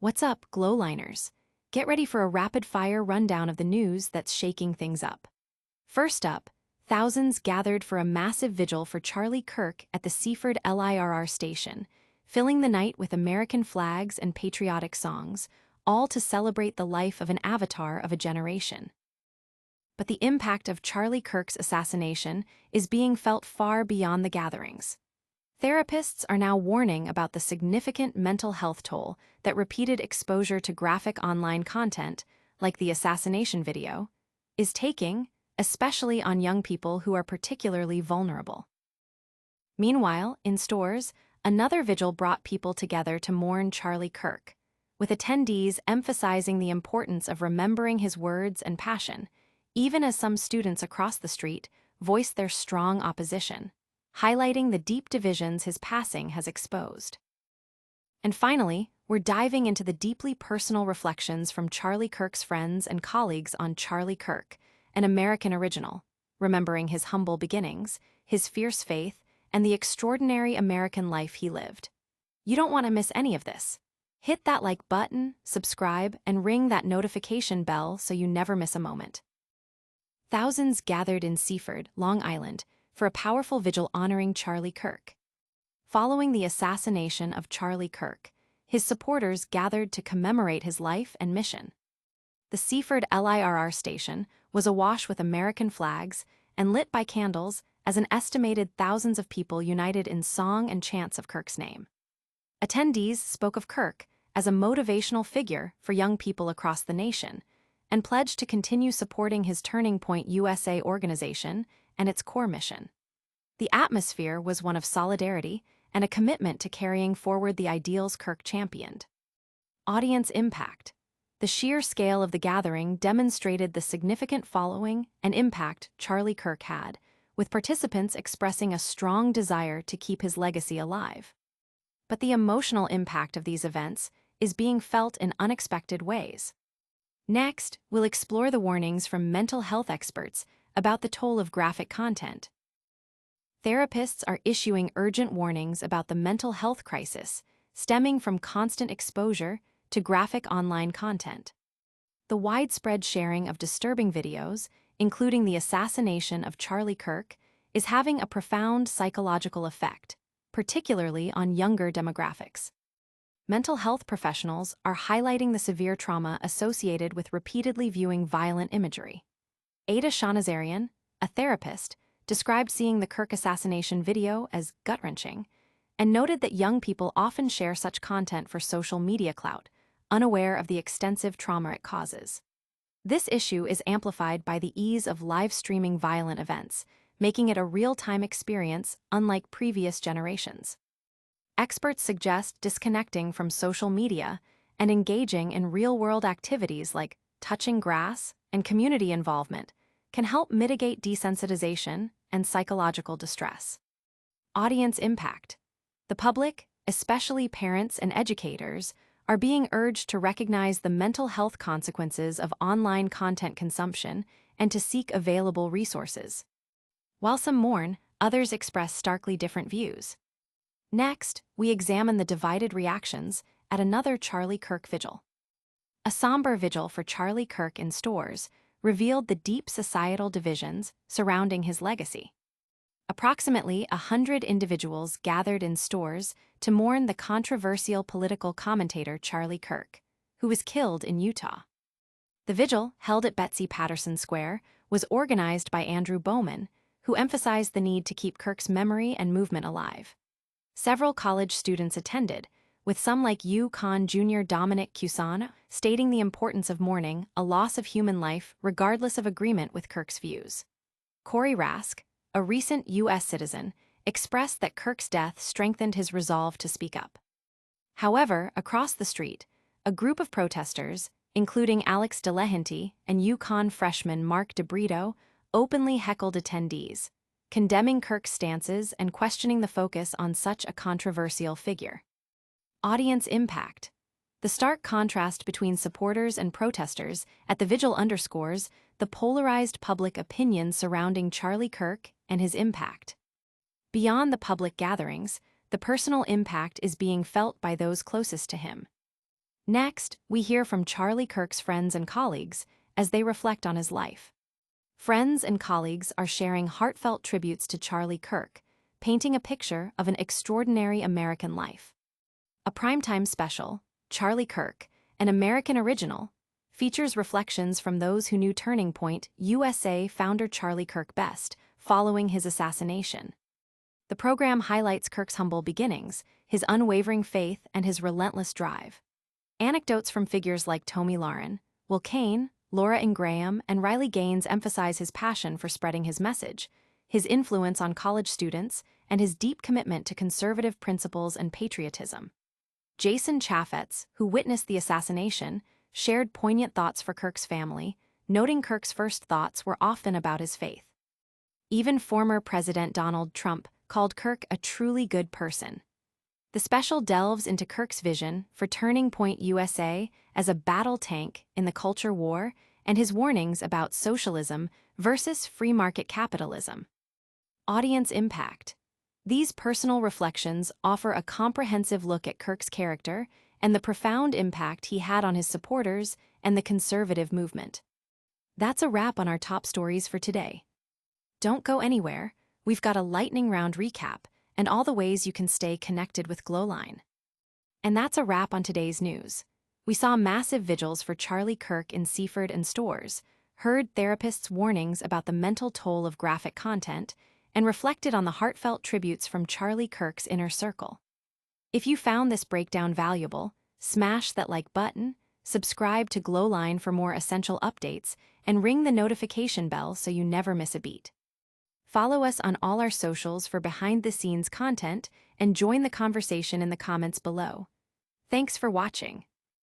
What's up, GlowLiners? Get ready for a rapid-fire rundown of the news that's shaking things up. First up, thousands gathered for a massive vigil for Charlie Kirk at the Seaford LIRR station, filling the night with American flags and patriotic songs, all to celebrate the life of an avatar of a generation. But the impact of Charlie Kirk's assassination is being felt far beyond the gatherings. Therapists are now warning about the significant mental health toll that repeated exposure to graphic online content, like the assassination video, is taking, especially on young people who are particularly vulnerable. Meanwhile, in Storrs, another vigil brought people together to mourn Charlie Kirk, with attendees emphasizing the importance of remembering his words and passion, even as some students across the street voiced their strong opposition, highlighting the deep divisions his passing has exposed. And finally, we're diving into the deeply personal reflections from Charlie Kirk's friends and colleagues on Charlie Kirk, an American original, remembering his humble beginnings, his fierce faith, and the extraordinary American life he lived. You don't want to miss any of this. Hit that like button, subscribe, and ring that notification bell so you never miss a moment. Thousands gathered in Seaford, Long Island, for a powerful vigil honoring Charlie Kirk. Following the assassination of Charlie Kirk, his supporters gathered to commemorate his life and mission. The Seaford LIRR station was awash with American flags and lit by candles as an estimated thousands of people united in song and chants of Kirk's name. Attendees spoke of Kirk as a motivational figure for young people across the nation and pledged to continue supporting his Turning Point USA organization and its core mission. The atmosphere was one of solidarity and a commitment to carrying forward the ideals Kirk championed. Audience impact. The sheer scale of the gathering demonstrated the significant following and impact Charlie Kirk had, with participants expressing a strong desire to keep his legacy alive. But the emotional impact of these events is being felt in unexpected ways. Next, we'll explore the warnings from mental health experts about the toll of graphic content. Therapists are issuing urgent warnings about the mental health crisis stemming from constant exposure to graphic online content. The widespread sharing of disturbing videos, including the assassination of Charlie Kirk, is having a profound psychological effect, particularly on younger demographics. Mental health professionals are highlighting the severe trauma associated with repeatedly viewing violent imagery. Ada Shanazarian, a therapist, described seeing the Kirk assassination video as gut-wrenching and noted that young people often share such content for social media clout, unaware of the extensive trauma it causes. This issue is amplified by the ease of live-streaming violent events, making it a real-time experience unlike previous generations. Experts suggest disconnecting from social media and engaging in real-world activities like touching grass and community involvement can help mitigate desensitization and psychological distress. Audience impact. The public, especially parents and educators, are being urged to recognize the mental health consequences of online content consumption and to seek available resources. While some mourn, others express starkly different views. Next, we examine the divided reactions at another Charlie Kirk vigil. A somber vigil for Charlie Kirk in Storrs revealed the deep societal divisions surrounding his legacy. Approximately 100 individuals gathered in Storrs to mourn the controversial political commentator Charlie Kirk, who was killed in Utah. The vigil, held at Betsy Patterson Square, was organized by Andrew Bowman, who emphasized the need to keep Kirk's memory and movement alive. Several college students attended, with some like UConn junior Dominic Cusan stating the importance of mourning a loss of human life regardless of agreement with Kirk's views. Corey Rask, a recent U.S. citizen, expressed that Kirk's death strengthened his resolve to speak up. However, across the street, a group of protesters, including Alex Delahanty and UConn freshman Mark DeBrito, openly heckled attendees, condemning Kirk's stances and questioning the focus on such a controversial figure. Audience impact. The stark contrast between supporters and protesters at the vigil underscores the polarized public opinion surrounding Charlie Kirk and his impact. Beyond the public gatherings, the personal impact is being felt by those closest to him. Next, we hear from Charlie Kirk's friends and colleagues as they reflect on his life. Friends and colleagues are sharing heartfelt tributes to Charlie Kirk, painting a picture of an extraordinary American life. A primetime special, Charlie Kirk, an American original, features reflections from those who knew Turning Point USA founder Charlie Kirk best following his assassination. The program highlights Kirk's humble beginnings, his unwavering faith, and his relentless drive. Anecdotes from figures like Tomi Lahren, Will Kane, Laura Ingraham, and Riley Gaines emphasize his passion for spreading his message, his influence on college students, and his deep commitment to conservative principles and patriotism. Jason Chaffetz, who witnessed the assassination, shared poignant thoughts for Kirk's family, noting Kirk's first thoughts were often about his faith. Even former President Donald Trump called Kirk a truly good person. The special delves into Kirk's vision for Turning Point USA as a battle tank in the culture war and his warnings about socialism versus free market capitalism. Audience impact. These personal reflections offer a comprehensive look at Kirk's character and the profound impact he had on his supporters and the conservative movement. That's a wrap on our top stories for today. Don't go anywhere, we've got a lightning round recap and all the ways you can stay connected with GlowLine. And that's a wrap on today's news. We saw massive vigils for Charlie Kirk in Seaford and Storrs, heard therapists' warnings about the mental toll of graphic content, and reflected on the heartfelt tributes from Charlie Kirk's inner circle. If you found this breakdown valuable, smash that like button, subscribe to GlowLine for more essential updates, and ring the notification bell so you never miss a beat. Follow us on all our socials for behind-the-scenes content and join the conversation in the comments below. Thanks for watching.